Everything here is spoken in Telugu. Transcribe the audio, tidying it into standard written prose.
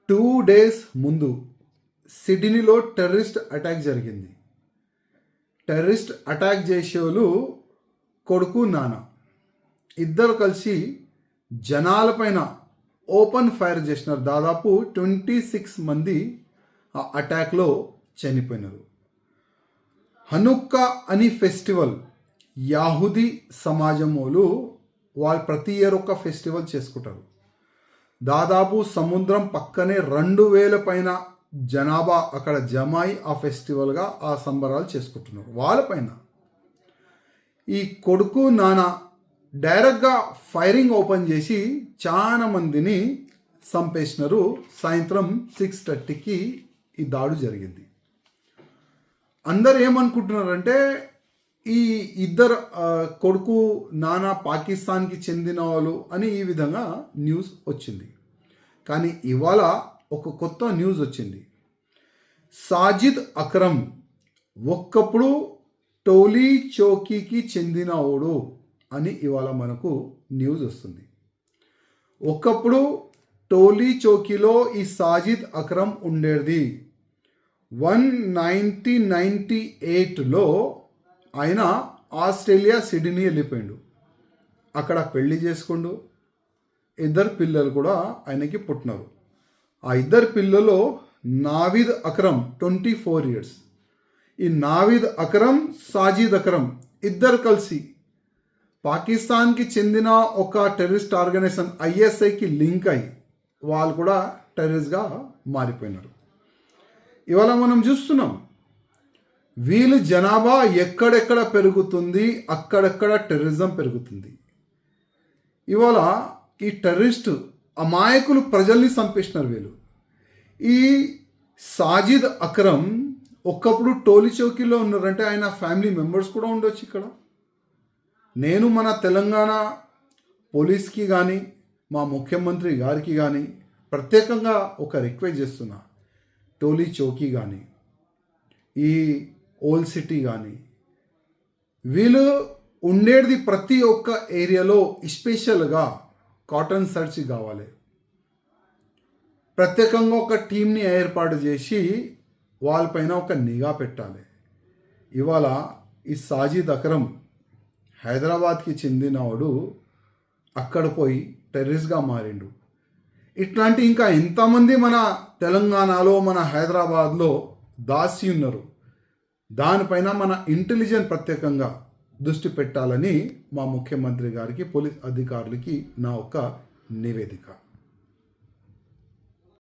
2 days ముందు సిడ్నీలో టెర్రరిస్ట్ అటాక్ జరిగింది. టెర్రరిస్ట్ అటాక్ చేసేవాళ్ళు కొడుకు నాన్న ఇద్దరు కలిసి జనాలపైన ఓపెన్ ఫైర్ చేసినారు. దాదాపు 26 మంది ఆ అటాక్లో చనిపోయినారు. హనుక్కా అని ఫెస్టివల్ యాహూదీ సమాజం వాళ్ళు ప్రతి ఇయర్ ఒక ఫెస్టివల్ చేసుకుంటారు. దాదాపు సముద్రం పక్కనే 2000 పైన జనాభా అక్కడ జమాయి ఆ ఫెస్టివల్గా ఆ సంబరాలు చేసుకుంటున్నారు. వాళ్ళపైన ఈ కొడుకు నాన్న డైరెక్ట్గా ఫైరింగ్ ఓపెన్ చేసి చాలా మందిని చంపేసినారు. సాయంత్రం 6:30కి ఈ దాడి జరిగింది. అందరు ఏమనుకుంటున్నారంటే ఈ ఇద్దరు కొడుకు నాన్న పాకిస్తాన్కి చెందిన వాళ్ళు అని ఈ విధంగా న్యూస్ వచ్చింది. కానీ ఇవాళ ఒక కొత్త న్యూస్ వచ్చింది. సాజిద్ అక్రమ్ ఒక్కప్పుడు టోలీ చౌకీకి చెందినవాడు అని ఇవాళ మనకు న్యూస్ వస్తుంది. ఒకప్పుడు టోలీ చౌకీలో ఈ సాజిద్ అక్రమ్ ఉండేది. 1998లో ఆయన ఆస్ట్రేలియా సిడ్నీ వెళ్ళిపోయాడు. అక్కడ పెళ్లి చేసుకుండు. 2 పిల్లలు కూడా ఆయనకి పుట్టినారు. ఆ 2 పిల్లలు నావీద్ అక్రమ్ 24 years. ఈ నావీద్ అక్రమ్ సాజిద్ అక్రమ్ ఇద్దరు కలిసి పాకిస్తాన్కి చెందిన ఒక టెర్రరిస్ట్ ఆర్గనైజేషన్ ISIకి లింక్ అయ్యి వాళ్ళు కూడా టెర్రరిస్ట్గా మారిపోయినారు. ఇవాళ మనం చూస్తున్నాం వీళ్ళ జనాభా ఎక్కడెక్కడ పెరుగుతుంది, అక్కడెక్కడ టెర్రరిజం పెరుగుతుంది. ఇవాళ ఈ టెర్రరిస్టు అమాయకులు ప్రజల్ని చంపేసినారు వీళ్ళు. ఈ సాజిద్ అక్రమ్ ఒకప్పుడు టోలీ చౌకీలో ఉన్నారంటే ఆయన ఫ్యామిలీ మెంబర్స్ కూడా ఉండొచ్చు ఇక్కడ. నేను మన తెలంగాణ పోలీస్కి కానీ మా ముఖ్యమంత్రి గారికి కానీ ప్రత్యేకంగా ఒక రిక్వెస్ట్ చేస్తున్నా. టోలీ చౌకీ కానీ ఈ ఓల్డ్ సిటీ కానీ వీళ్ళు ఉండేది ప్రతి ఒక్క ఏరియాలో స్పెషల్గా కాటన్ సర్చ్ కావాలి. ప్రత్యేకంగా ఒక టీంని ఏర్పాటు చేసి వాళ్ళపైన ఒక నిఘా పెట్టాలి. ఇవాళ ఈ సాజిద్ అక్రమ్ హైదరాబాద్కి చెందినవాడు అక్కడ పోయి టెర్రరిస్ట్గా మారిండు. ఇట్లాంటి ఇంకా ఎంతమంది మన తెలంగాణలో మన హైదరాబాద్లో దాసి ఉన్నారు. దానిపైన మన ఇంటెలిజెన్స్ ప్రత్యేకంగా దృష్టి పెట్టాలని మా ముఖ్యమంత్రి గారికి పోలీస్ అధికారులకి నా ఒక నివేదిక.